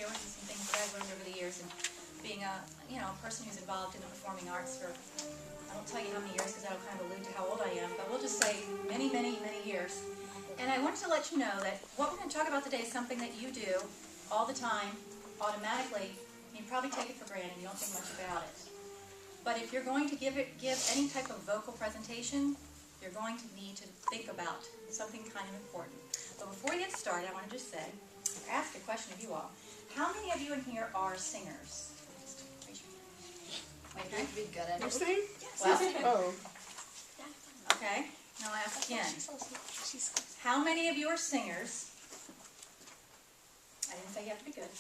share with you some things that I've learned over the years, and being a person who's involved in the performing arts for, I won't tell you how many years because that'll kind of allude to how old I am, but we'll just say many, many, many years. And I want to let you know that what we're going to talk about today is something that you do all the time, automatically, and you probably take it for granted, you don't think much about it. But if you're going to give any type of vocal presentation, you're going to need to think about something kind of important. But before we get started, I want to just say, ask a question of you all. How many of you in here are singers? Wait, you have to be good at it. You sing? Well, Oh. okay, now I'll ask again. How many of you are singers? I didn't say you have to be good.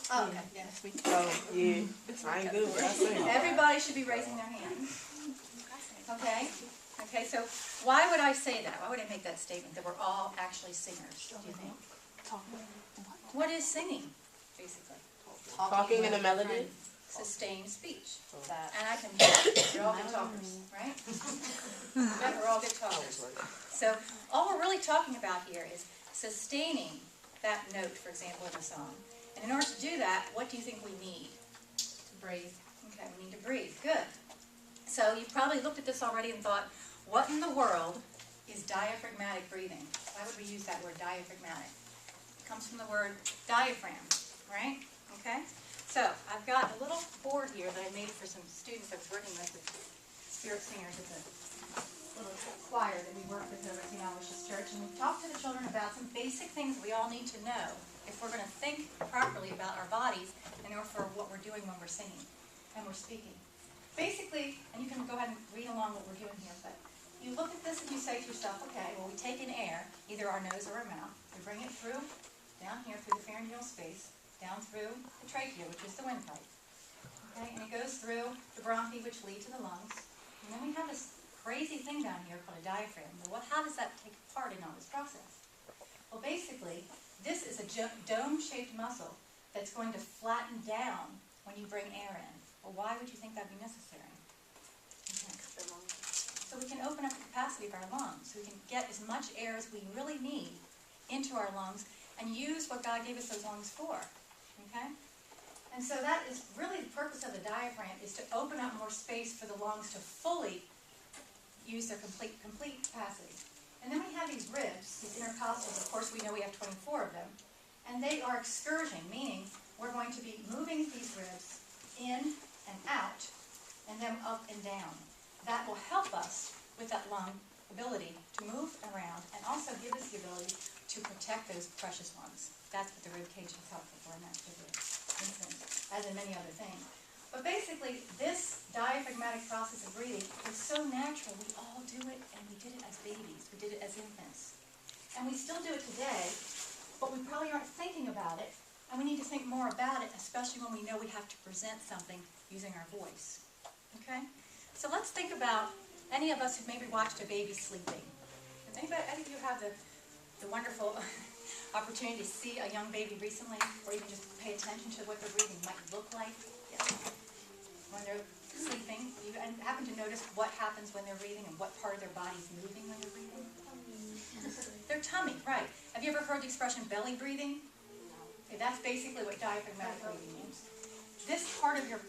Oh, okay. Yes. Oh, yeah. I ain't good, but I sing. Everybody should be raising their hand. Okay? Okay, so why would I say that? Why would I make that statement, that we're all actually singers, do you think? What is singing, basically? Talking in a melody? Sustained speech. And I can, we're all good talkers, right? I bet we're all good talkers. So all we're really talking about here is sustaining that note, for example, in a song. And in order to do that, what do you think we need? To breathe. Okay, we need to breathe. Good. So you've probably looked at this already and thought, what in the world is diaphragmatic breathing? Why would we use that word, diaphragmatic? It comes from the word diaphragm, right? Okay? So I've got a little board here that I made for some students I was working with Spirit Singers. It's a little choir that we work with over at St. Aloysius Church, and we've talked to the children about some basic things we all need to know if we're going to think properly about our bodies and for what we're doing when we're singing and we're speaking. Basically, and you can go ahead and read along what we're doing here, but you look at this and you say to yourself, okay, well, we take in air, either our nose or our mouth, we bring it through, down here through the pharyngeal space, down through the trachea, which is the windpipe, okay, and it goes through the bronchi, which lead to the lungs, and then we have this crazy thing down here called a diaphragm. Well, how does that take part in all this process? Well, basically, this is a dome-shaped muscle that's going to flatten down when you bring air in. Well, why would you think that would be necessary? Okay. So we can open up the capacity of our lungs. So we can get as much air as we really need into our lungs and use what God gave us those lungs for. Okay? And so that is really the purpose of the diaphragm, is to open up more space for the lungs to fully use their complete capacity. And then we have these ribs, these intercostals. Of course, we know we have 24 of them. And they are excursion, meaning we're going to be moving these ribs in and out, and then up and down. That will help us with that lung ability to move around and also give us the ability to protect those precious lungs. That's what the rib cage is helpful for in that particular instance, as in many other things. But basically, this diaphragmatic process of breathing is so natural. We all do it, and we did it as babies. We did it as infants. And we still do it today, but we probably aren't thinking about it. And we need to think more about it, especially when we know we have to present something using our voice. Okay? So let's think about any of us who maybe watched a baby sleeping. Does any of you have the wonderful opportunity to see a young baby recently, or even just pay attention to what their breathing might look like? Yes. When they're sleeping, you happen to notice what happens when they're breathing and what part of their body is moving when they're breathing? Their tummy, right. Have you ever heard the expression belly breathing? Okay, that's basically what diaphragmatic breathing means. This part of your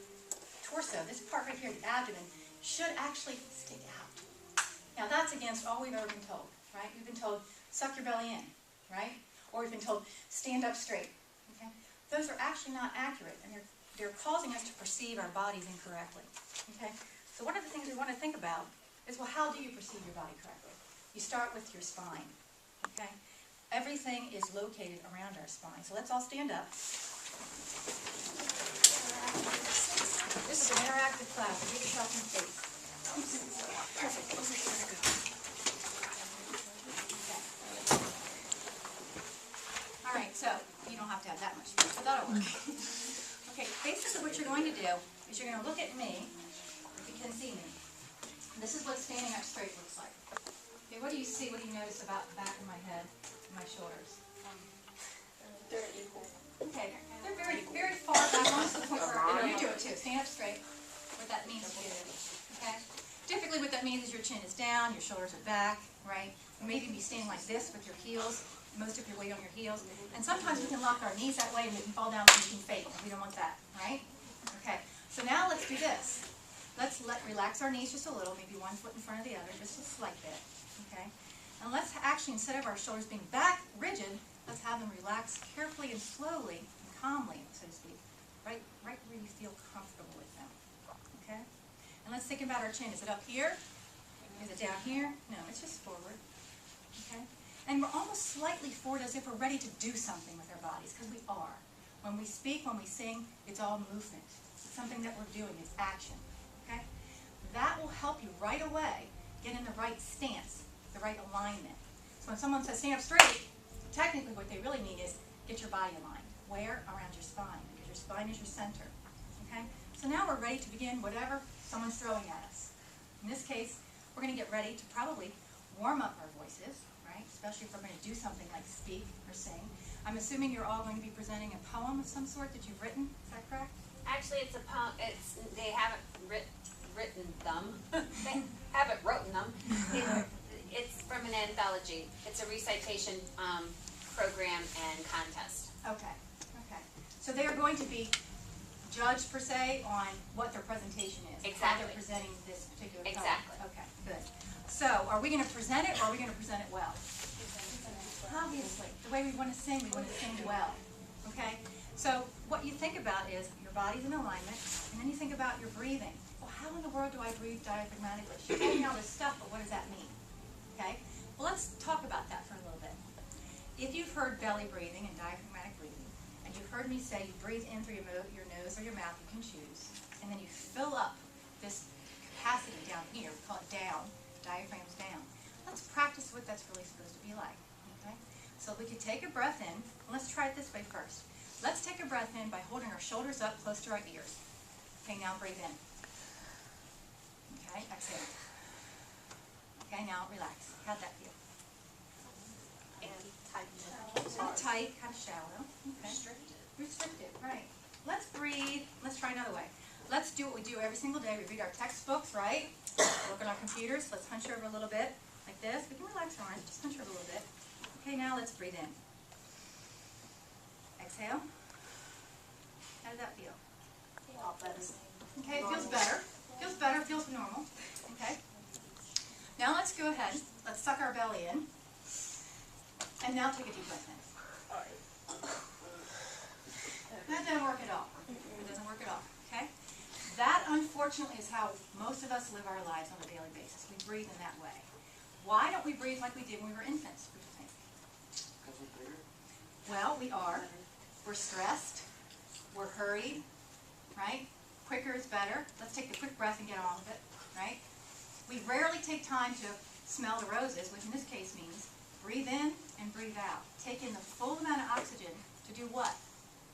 torso, this part right here, the abdomen, should actually stick out. Now that's against all we've ever been told, right? We've been told, suck your belly in, right? Or we've been told, stand up straight, okay? Those are actually not accurate, and they're causing us to perceive our bodies incorrectly, okay? So one of the things we want to think about is, well, how do you perceive your body correctly? You start with your spine, okay? Everything is located around our spine. So let's all stand up. This is an interactive class. Give yourself some space. Perfect. Over here we go. Okay. All right, so you don't have to have that much space, but that'll work. Okay, basically what you're going to do is you're going to look at me, if you can see me. And this is what standing up straight looks like. Okay, what do you see? What do you notice about the back of my head and my shoulders? They're equal. Okay, they're very, very far back, almost to the point where you do it too. Stand up straight. What that means to you. Okay? Typically what that means is your chin is down, your shoulders are back, right? You maybe be standing like this with your heels most of your weight on your heels. And sometimes we can lock our knees that way and we can fall down and we can faint. We don't want that, right? Okay, so now let's do this. Let's relax our knees just a little, maybe one foot in front of the other, just a slight bit, okay? And let's actually, instead of our shoulders being back rigid, let's have them relax carefully and slowly and calmly, so to speak, right where you feel comfortable with them, okay? And let's think about our chin. Is it up here? Is it down here? No, it's just forward, okay? And we're almost slightly forward as if we're ready to do something with our bodies, because we are. When we speak, when we sing, it's all movement. It's something that we're doing. It's action, okay? That will help you right away get in the right stance, the right alignment. So when someone says stand up straight, technically what they really mean is get your body aligned. Where? Around your spine, because your spine is your center, okay? So now we're ready to begin whatever someone's throwing at us. In this case, we're going to get ready to probably warm up our voices, right? Especially if we're going to do something like speak or sing. I'm assuming you're all going to be presenting a poem of some sort that you've written. Is that correct? Actually, it's a poem. They haven't written them. They haven't written them. It's from an anthology. It's a recitation program and contest. Okay. Okay. So they are going to be judged per se on what their presentation is. Exactly. How they're presenting this particular poem. Exactly. Okay. Good. So, are we going to present it, or are we going to present it well? Obviously, the way we want to sing well. Okay? So, what you think about is your body's in alignment, and then you think about your breathing. Well, how in the world do I breathe diaphragmatically? She told me all this stuff, but what does that mean? Okay? Well, let's talk about that for a little bit. If you've heard belly breathing and diaphragmatic breathing, and you've heard me say you breathe in through your nose or your mouth, you can choose, and then you fill up this capacity down here, we call it down, diaphragm's down. Let's practice what that's really supposed to be like. Okay? So we could take a breath in. Let's try it this way first. Let's take a breath in by holding our shoulders up close to our ears. Okay, now breathe in. Okay, exhale. Okay, now relax. How'd that feel? Kind of tight, kind of shallow. Okay. Restricted, right. Let's breathe. Let's try another way. Let's do what we do every single day. We read our textbooks, right? Look at our computers. Let's hunch over a little bit, like this. We can relax our arms. Just hunch over a little bit. Okay, now let's breathe in. Exhale. How did that feel? Okay, it feels better. Feels better. Feels normal. Okay. Now let's go ahead. Let's suck our belly in. And now take a deep breath in. That doesn't work at all. It doesn't work at all. Okay? That, unfortunately, is how most of us live our lives on a daily basis. We breathe in that way. Why don't we breathe like we did when we were infants, would you think? Because we're bigger? Well, we are. We're stressed. We're hurried. Right? Quicker is better. Let's take the quick breath and get on with it. Right? We rarely take time to smell the roses, which in this case means breathe in and breathe out. Take in the full amount of oxygen to do what?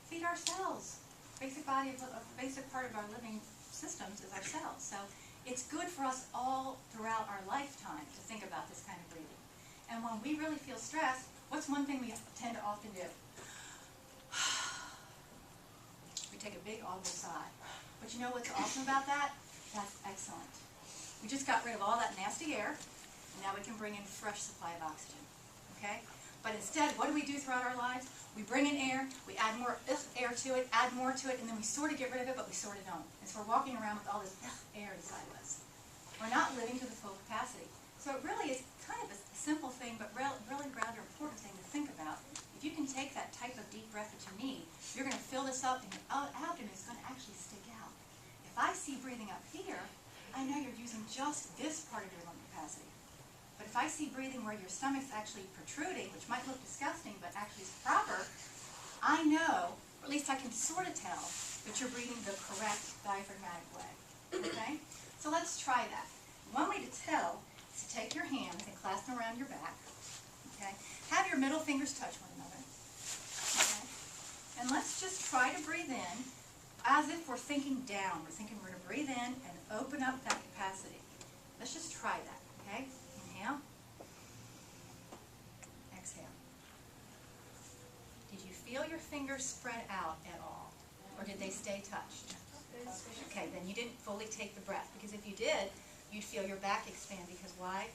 Feed our cells. Basic part of our living systems is our cells. So it's good for us all throughout our lifetime to think about this kind of breathing. And when we really feel stressed, what's one thing we tend to often do? We take a big audible sigh. But you know what's awesome about that? That's excellent. We just got rid of all that nasty air, and now we can bring in a fresh supply of oxygen. Okay? But instead, what do we do throughout our lives? We bring in air, we add more air to it, add more to it, and then we sort of get rid of it, but we sort of don't. And so we're walking around with all this air inside of us. We're not living to the full capacity. So it really is kind of a simple thing, but really rather important thing to think about. If you can take that type of deep breath that you need, you're going to fill this up, and your abdomen is going to actually stick out. If I see breathing up here, I know you're using just this part of your lung capacity. But if I see breathing where your stomach's actually protruding, which might look disgusting, but actually is proper, I know, or at least I can sort of tell, that you're breathing the correct diaphragmatic way. Okay? So let's try that. One way to tell is to take your hands and clasp them around your back. Okay? Have your middle fingers touch one another. Okay? And let's just try to breathe in as if we're thinking down. We're thinking we're going to breathe in and open up that capacity. Let's just try that. Okay? Inhale. Exhale. Did you feel your fingers spread out at all? Or did they stay touched? Okay, then you didn't fully take the breath. Because if you did, you'd feel your back expand. Because why?